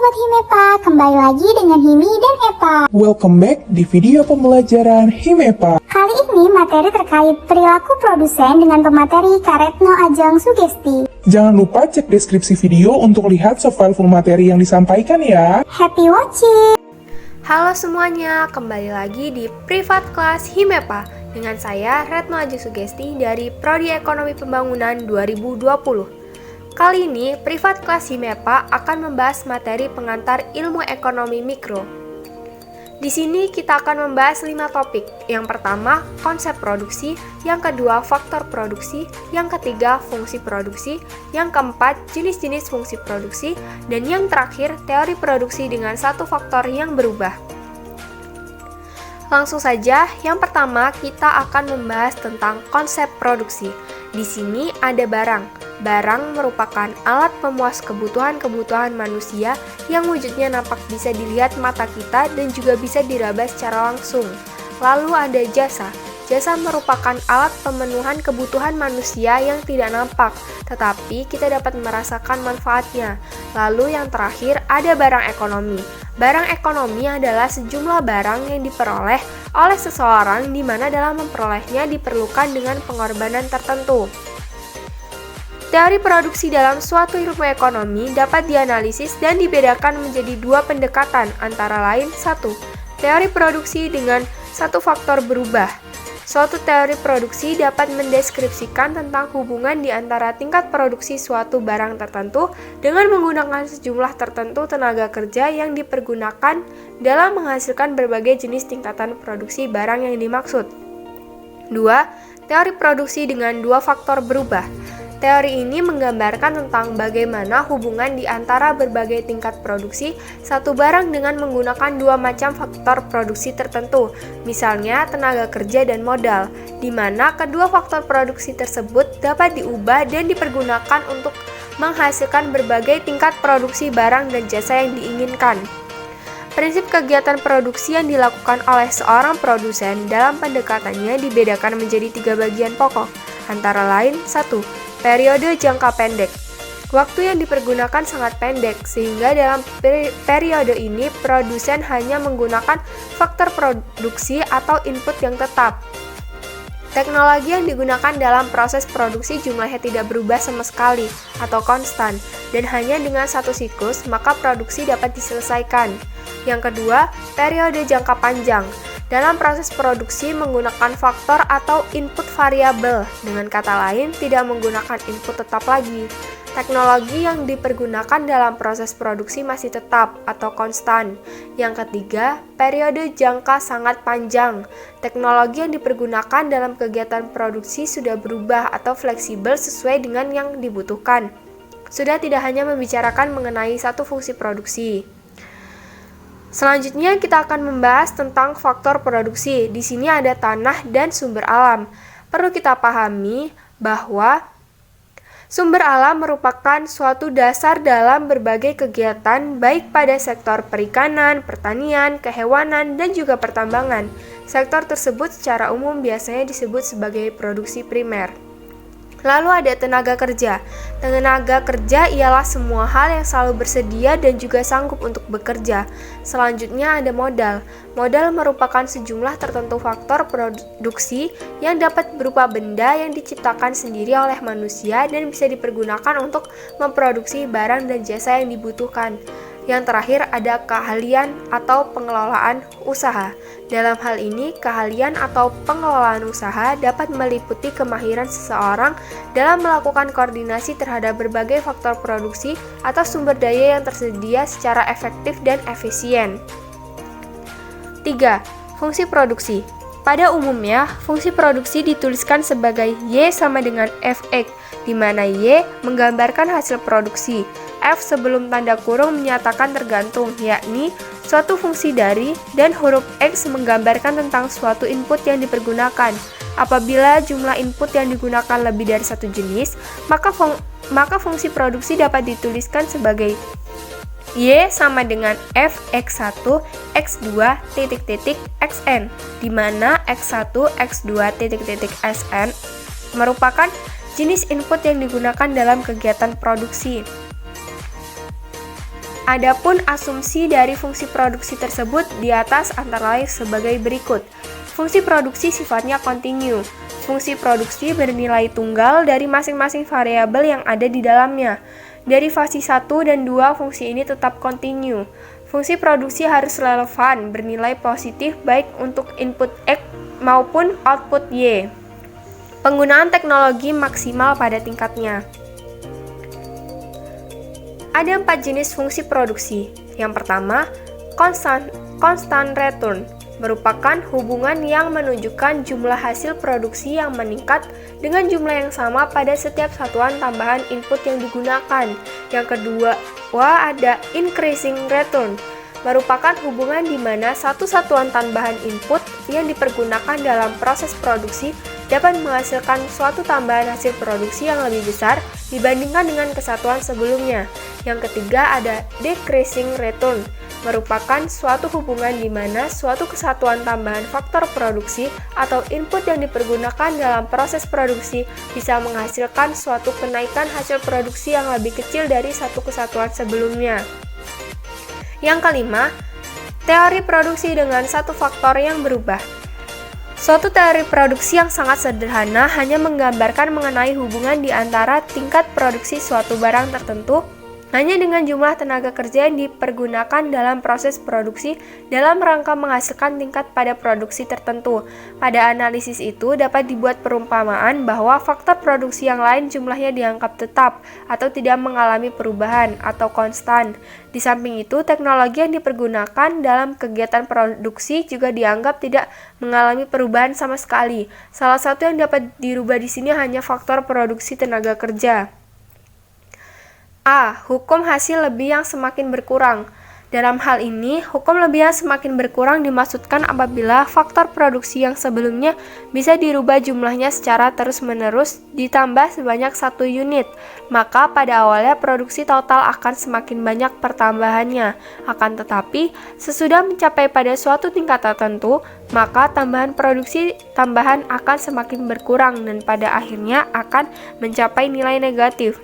Sobat Himepa, kembali lagi dengan Himi dan Epa. Welcome back di video pembelajaran Himepa. Kali ini materi terkait perilaku produsen dengan pemateri Karetno Ajeng Sugesti. Jangan lupa cek deskripsi video untuk lihat file full materi yang disampaikan ya. Happy watching! Halo semuanya, kembali lagi di Privat Kelas Himepa dengan saya Retno Ajeng Sugesti dari Prodi Ekonomi Pembangunan 2020. Kali ini, Privat Kelas Himepa akan membahas materi pengantar ilmu ekonomi mikro. Di sini kita akan membahas 5 topik. Yang pertama, konsep produksi, yang kedua, faktor produksi, yang ketiga, fungsi produksi, yang keempat, jenis-jenis fungsi produksi, dan yang terakhir, teori produksi dengan satu faktor yang berubah. Langsung saja, yang pertama kita akan membahas tentang konsep produksi. Di sini ada barang. Barang merupakan alat pemuas kebutuhan-kebutuhan manusia yang wujudnya nampak bisa dilihat mata kita dan juga bisa diraba secara langsung. Lalu ada jasa. Jasa merupakan alat pemenuhan kebutuhan manusia yang tidak nampak, tetapi kita dapat merasakan manfaatnya. Lalu yang terakhir ada barang ekonomi. Barang ekonomi adalah sejumlah barang yang diperoleh oleh seseorang di mana dalam memperolehnya diperlukan dengan pengorbanan tertentu. Teori produksi dalam suatu ilmu ekonomi dapat dianalisis dan dibedakan menjadi 2 pendekatan, antara lain 1. Teori produksi dengan satu faktor berubah. Suatu teori produksi dapat mendeskripsikan tentang hubungan di antara tingkat produksi suatu barang tertentu dengan menggunakan sejumlah tertentu tenaga kerja yang dipergunakan dalam menghasilkan berbagai jenis tingkatan produksi barang yang dimaksud. 2. Teori produksi dengan 2 faktor berubah. Teori ini menggambarkan tentang bagaimana hubungan di antara berbagai tingkat produksi satu barang dengan menggunakan 2 macam faktor produksi tertentu, misalnya tenaga kerja dan modal, di mana kedua faktor produksi tersebut dapat diubah dan dipergunakan untuk menghasilkan berbagai tingkat produksi barang dan jasa yang diinginkan. Prinsip kegiatan produksi yang dilakukan oleh seorang produsen dalam pendekatannya dibedakan menjadi 3 bagian pokok, antara lain 1. Periode jangka pendek. Waktu yang dipergunakan sangat pendek, sehingga dalam periode ini produsen hanya menggunakan faktor produksi atau input yang tetap. Teknologi yang digunakan dalam proses produksi jumlahnya tidak berubah sama sekali atau konstan, dan hanya dengan satu siklus maka produksi dapat diselesaikan. Yang kedua, periode jangka panjang. Dalam proses produksi menggunakan faktor atau input variabel, dengan kata lain tidak menggunakan input tetap lagi. Teknologi yang dipergunakan dalam proses produksi masih tetap atau konstan. Yang ketiga, periode jangka sangat panjang. Teknologi yang dipergunakan dalam kegiatan produksi sudah berubah atau fleksibel sesuai dengan yang dibutuhkan. Sudah tidak hanya membicarakan mengenai satu fungsi produksi. Selanjutnya kita akan membahas tentang faktor produksi. Di sini ada tanah dan sumber alam. Perlu kita pahami bahwa sumber alam merupakan suatu dasar dalam berbagai kegiatan baik pada sektor perikanan, pertanian, kehewanan, dan juga pertambangan. Sektor tersebut secara umum biasanya disebut sebagai produksi primer. Lalu ada tenaga kerja. Tenaga kerja ialah semua hal yang selalu bersedia dan juga sanggup untuk bekerja. Selanjutnya ada modal. Modal merupakan sejumlah tertentu faktor produksi yang dapat berupa benda yang diciptakan sendiri oleh manusia dan bisa dipergunakan untuk memproduksi barang dan jasa yang dibutuhkan. Yang terakhir ada keahlian atau pengelolaan usaha. Dalam hal ini, keahlian atau pengelolaan usaha dapat meliputi kemahiran seseorang dalam melakukan koordinasi terhadap berbagai faktor produksi atau sumber daya yang tersedia secara efektif dan efisien. 3. Fungsi produksi. Pada umumnya, fungsi produksi dituliskan sebagai Y sama dengan Fx, di mana Y menggambarkan hasil produksi. F sebelum tanda kurung menyatakan tergantung, yakni suatu fungsi dari, dan huruf X menggambarkan tentang suatu input yang dipergunakan. Apabila jumlah input yang digunakan lebih dari satu jenis, maka fungsi produksi dapat dituliskan sebagai Y sama dengan Fx1, x2, xn, di mana x1, x2, xn merupakan jenis input yang digunakan dalam kegiatan produksi. Adapun asumsi dari fungsi produksi tersebut di atas antara lain sebagai berikut. Fungsi produksi sifatnya kontinu. Fungsi produksi bernilai tunggal dari masing-masing variabel yang ada di dalamnya. Derivasi 1 dan 2 fungsi ini tetap kontinu. Fungsi produksi harus relevan, bernilai positif baik untuk input X maupun output Y. Penggunaan teknologi maksimal pada tingkatnya. Ada 4 jenis fungsi produksi. Yang pertama, constant return, merupakan hubungan yang menunjukkan jumlah hasil produksi yang meningkat dengan jumlah yang sama pada setiap satuan tambahan input yang digunakan. Yang kedua, ada increasing return, merupakan hubungan di mana satu satuan tambahan input yang dipergunakan dalam proses produksi dapat menghasilkan suatu tambahan hasil produksi yang lebih besar dibandingkan dengan kesatuan sebelumnya. Yang ketiga ada decreasing return, merupakan suatu hubungan di mana suatu kesatuan tambahan faktor produksi atau input yang dipergunakan dalam proses produksi bisa menghasilkan suatu kenaikan hasil produksi yang lebih kecil dari satu kesatuan sebelumnya. Yang kelima, teori produksi dengan satu faktor yang berubah. Suatu teori produksi yang sangat sederhana hanya menggambarkan mengenai hubungan di antara tingkat produksi suatu barang tertentu hanya dengan jumlah tenaga kerja yang dipergunakan dalam proses produksi dalam rangka menghasilkan tingkat pada produksi tertentu. Pada analisis itu dapat dibuat perumpamaan bahwa faktor produksi yang lain jumlahnya dianggap tetap atau tidak mengalami perubahan atau konstan. Di samping itu, teknologi yang dipergunakan dalam kegiatan produksi juga dianggap tidak mengalami perubahan sama sekali. Salah satu yang dapat dirubah di sini hanya faktor produksi tenaga kerja. A. Hukum hasil lebih yang semakin berkurang. Dalam hal ini, hukum lebih yang semakin berkurang dimaksudkan apabila faktor produksi yang sebelumnya bisa dirubah jumlahnya secara terus-menerus ditambah sebanyak 1 unit, maka pada awalnya produksi total akan semakin banyak pertambahannya. Akan tetapi, sesudah mencapai pada suatu tingkat tertentu, maka tambahan produksi tambahan akan semakin berkurang dan pada akhirnya akan mencapai nilai negatif.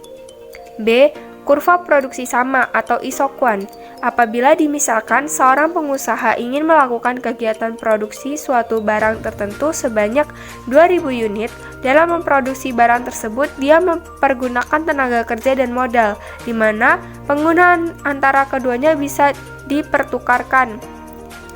B. Kurva produksi sama atau isokuan. Apabila dimisalkan seorang pengusaha ingin melakukan kegiatan produksi suatu barang tertentu sebanyak 2000 unit, dalam memproduksi barang tersebut dia mempergunakan tenaga kerja dan modal, di mana penggunaan antara keduanya bisa dipertukarkan.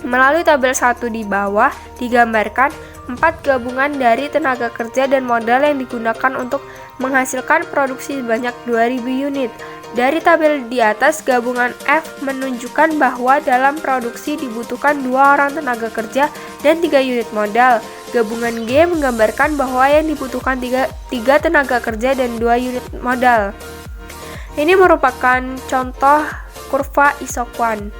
Melalui tabel 1 di bawah digambarkan 4 gabungan dari tenaga kerja dan modal yang digunakan untuk menghasilkan produksi sebanyak 2000 unit. Dari tabel di atas, gabungan F menunjukkan bahwa dalam produksi dibutuhkan 2 orang tenaga kerja dan 3 unit modal. Gabungan G menggambarkan bahwa yang dibutuhkan 3 tenaga kerja dan 2 unit modal. Ini merupakan contoh kurva isokuan.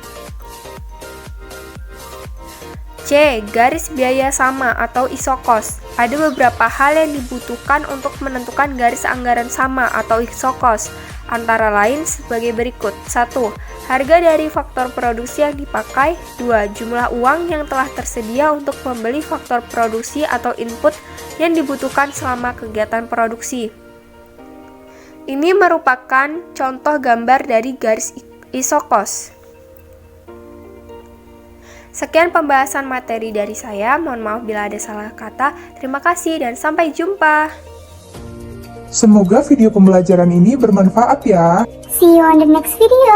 C. Garis biaya sama atau isokos. Ada beberapa hal yang dibutuhkan untuk menentukan garis anggaran sama atau isokos, antara lain sebagai berikut. 1. Harga dari faktor produksi yang dipakai. 2. Jumlah uang yang telah tersedia untuk membeli faktor produksi atau input yang dibutuhkan selama kegiatan produksi. Ini merupakan contoh gambar dari garis isokos. Sekian pembahasan materi dari saya, mohon maaf bila ada salah kata. Terima kasih dan sampai jumpa. Semoga video pembelajaran ini bermanfaat ya. See you on the next video.